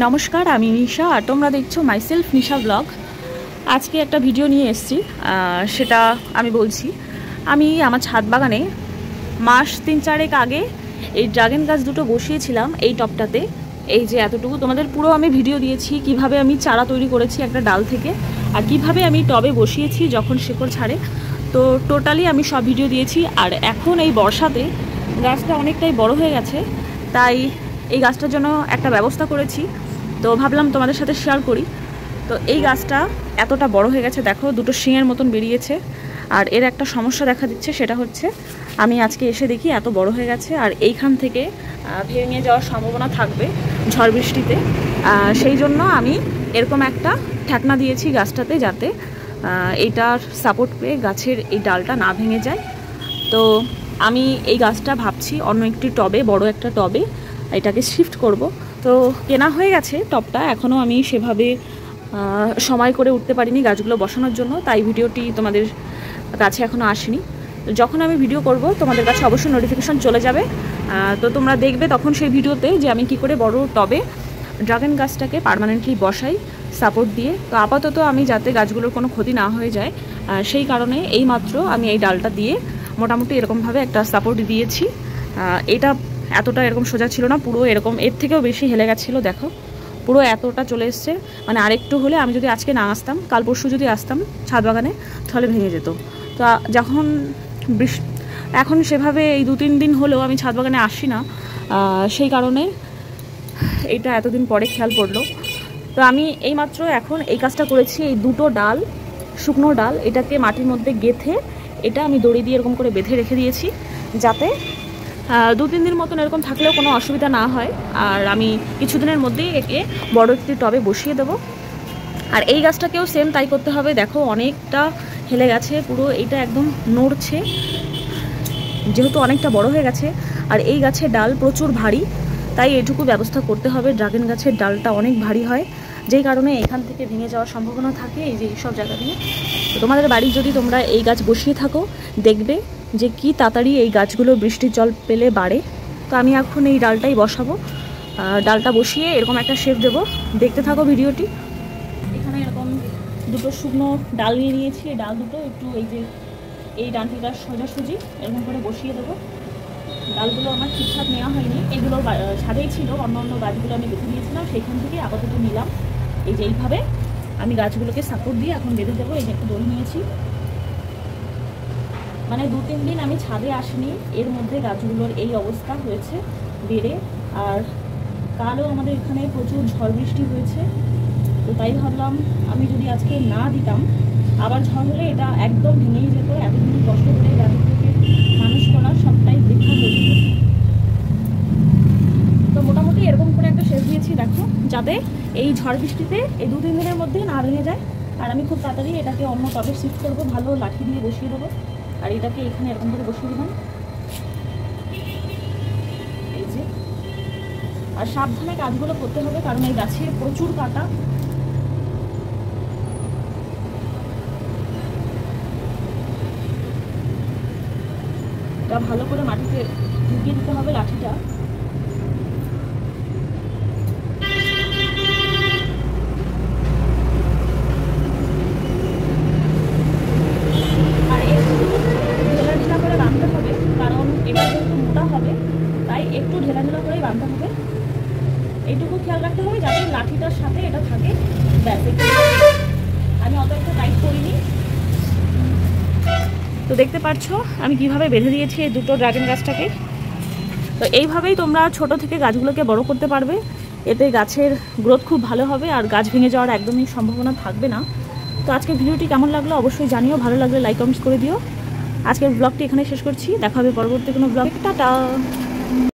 নমস্কার, আমি নিশা আর তোমরা দেখছো মাইসেলফ নিশা ব্লগ। আজকে একটা ভিডিও নিয়ে এসেছি, সেটা আমি বলছি। আমি আমার ছাদ বাগানে মাস 3-4 আগে এই ড্রাগন গাছ দুটো বসিয়েছিলাম এই টবটাতে। এই যে এতটুকু তোমাদের পুরো আমি ভিডিও দিয়েছি, কিভাবে আমি চারা তৈরি করেছি একটা ডাল থেকে, আর কিভাবে আমি টবে বসিয়েছি যখন শেকড় ছাড়ে। তো টোটালি আমি সব ভিডিও দিয়েছি। আর এখন এই বর্ষাতে গাছটা অনেকটাই বড় হয়ে গেছে, তাই এই গাছটার জন্য একটা ব্যবস্থা করেছি। তো ভাবলাম তোমাদের সাথে শেয়ার করি। তো এই গাছটা এতটা বড় হয়ে গেছে, দেখো দুটো শিঙের মতন বেরিয়েছে। আর এর একটা সমস্যা দেখা দিচ্ছে, সেটা হচ্ছে আমি আজকে এসে দেখি এত বড় হয়ে গেছে আর এইখান থেকে ভেঙে যাওয়ার সম্ভাবনা থাকবে ঝড় বৃষ্টিতে। সেই জন্য আমি এরকম একটা ঠেকনা দিয়েছি গাছটাতে, যাতে এইটার সাপোর্ট পেয়ে গাছের এই ডালটা না ভেঙে যায়। তো আমি এই গাছটা ভাবছি অন্য একটি টবে, বড় একটা টবে এটাকে শিফট করব। তো কেনা হয়ে গেছে টবটা, এখনও আমি সেভাবে সময় করে উঠতে পারিনি গাছগুলো বসানোর জন্য, তাই ভিডিওটি তোমাদের কাছে এখনও আসেনি। যখন আমি ভিডিও করব তোমাদের কাছে অবশ্যই নোটিফিকেশন চলে যাবে। তো তোমরা দেখবে তখন সেই ভিডিওতে যে আমি কি করে বড় টবে ড্রাগন গাছটাকে পার্মানেন্টলি বসাই সাপোর্ট দিয়ে। তো আপাতত আমি যাতে গাছগুলোর কোনো ক্ষতি না হয়ে যায় সেই কারণে এইমাত্র আমি এই ডালটা দিয়ে মোটামুটি এরকমভাবে একটা সাপোর্ট দিয়েছি। এটা এতটা এরকম সোজা ছিল না, পুরো এরকম এর থেকেও বেশি হেলে গেছিলো, দেখো পুরো এতটা চলে এসছে। মানে আরেকটু হলে, আমি যদি আজকে না আসতাম, কাল পরশু যদি আসতাম ছাদ বাগানে, তাহলে ভেঙে যেত। তো যখন এখন সেভাবে এই 2-3 দিন হলেও আমি ছাদ বাগানে আসি না, সেই কারণে এইটা এতদিন পরে খেয়াল পড়লো। তো আমি এইমাত্র এখন এই কাজটা করেছি। এই দুটো ডাল, শুকনো ডাল, এটাকে মাটির মধ্যে গেঁথে এটা আমি দড়ি দিয়ে এরকম করে বেঁধে রেখে দিয়েছি, যাতে 2-3 দিন মতন এরকম থাকলেও কোনো অসুবিধা না হয়। আর আমি কিছুদিনের মধ্যেই একে বড় একটি টবে বসিয়ে দেবো। আর এই গাছটাকেও সেম তাই করতে হবে, দেখো অনেকটা হেলে গেছে পুরো, এইটা একদম নড়ছে যেহেতু অনেকটা বড় হয়ে গেছে। আর এই গাছের ডাল প্রচুর ভারী, তাই এটুকু ব্যবস্থা করতে হবে। ড্রাগন গাছের ডালটা অনেক ভারী হয়, যেই কারণে এখান থেকে ভেঙে যাওয়ার সম্ভাবনা থাকে এই যে এইসব জায়গা দিয়ে। তো তোমাদের বাড়ি যদি তোমরা এই গাছ বসিয়ে থাকো, দেখবে যে কি তাড়াতাড়ি এই গাছগুলো বৃষ্টির জল পেলে বাড়ে। তো আমি এখন এই ডালটাই বসাবো, ডালটা বসিয়ে এরকম একটা শেপ দেবো, দেখতে থাকো ভিডিওটি। এখানে এরকম দুটো শুকনো ডাল নিয়ে নিয়েছি, এই ডাল দুটো একটু এই যে এই ডানটিটা সোজাসুজি এরকম করে বসিয়ে দেবো। ডালগুলো আমার ঠিকঠাক নেওয়া হয়নি, এগুলো ছাদেই ছিল, অন্য অন্য গাছগুলো আমি বেঁধে দিয়েছিলাম, সেইখান থেকে আপাতত নিলাম। এই যে এইভাবে আমি গাছগুলোকে সাপোর্ট দিয়ে এখন বেঁধে দেবো। এই যে একটা দড়ি নিয়েছি, মানে 2-3 দিন আমি ছাদে আসিনি, এর মধ্যে গাছগুলোর এই অবস্থা হয়েছে বেড়ে। আর কালও আমাদের এখানে প্রচুর ঝড় বৃষ্টি হয়েছে, তো তাই ভাবলাম আমি যদি আজকে না দিতাম, আবার ঝড় হলে এটা একদম ভেঙেই যেত। এতদিন কষ্ট করে গাছগুলোকে মানুষ করা সবটাই বৃথা হয়ে যেত। তো মোটামুটি এরকম করে একটা শেষ দিয়েছি, দেখো, যাতে এই ঝড় বৃষ্টিতে এই 2-3 দিনের মধ্যে না ভেঙে যায়। আর আমি খুব তাড়াতাড়ি এটাকে অন্য টবে শিফট করবো, ভালো লাঠি দিয়ে বসিয়ে দেবো। আর এটাকে এখানে এরকম করে বসিয়ে দিলাম, এই যে। আর সাবধানে কাজগুলো করতে হবে, কারণ এই গাছে প্রচুর কাটা। এটা ভালো করে মাটিতে ঢুকিয়ে দিতে হবে লাঠিটা। আর একটু ঢেলা করে বাঁধতে হবে, কারণ এটা যেহেতু মোটা হবে, তাই একটু ঢেলা করেই বাঁধতে হবে। এইটুকু খেয়াল রাখতে হবে যাতে লাঠিটার সাথে এটা থাকে, ব্যাস। আমি অত একটা টাইট করিনি। তো দেখতে পাচ্ছ আমি কিভাবে বেঁধে দিয়েছি এই দুটো ড্রাগন গাছটাকে। তো এইভাবেই তোমরা ছোট থেকে গাছগুলোকে বড় করতে পারবে, এতে গাছের গ্রোথ খুব ভালো হবে আর গাছ ভেঙে যাওয়ার একদমই সম্ভাবনা থাকবে না। তো আজকের ভিডিওটি কেমন লাগলো অবশ্যই জানিও, ভালো লাগলে লাইক কমেন্টস করে দিও। আজকের ব্লগটি এখানে শেষ করছি, দেখা হবে পরবর্তী কোনো ব্লগে। টাটা।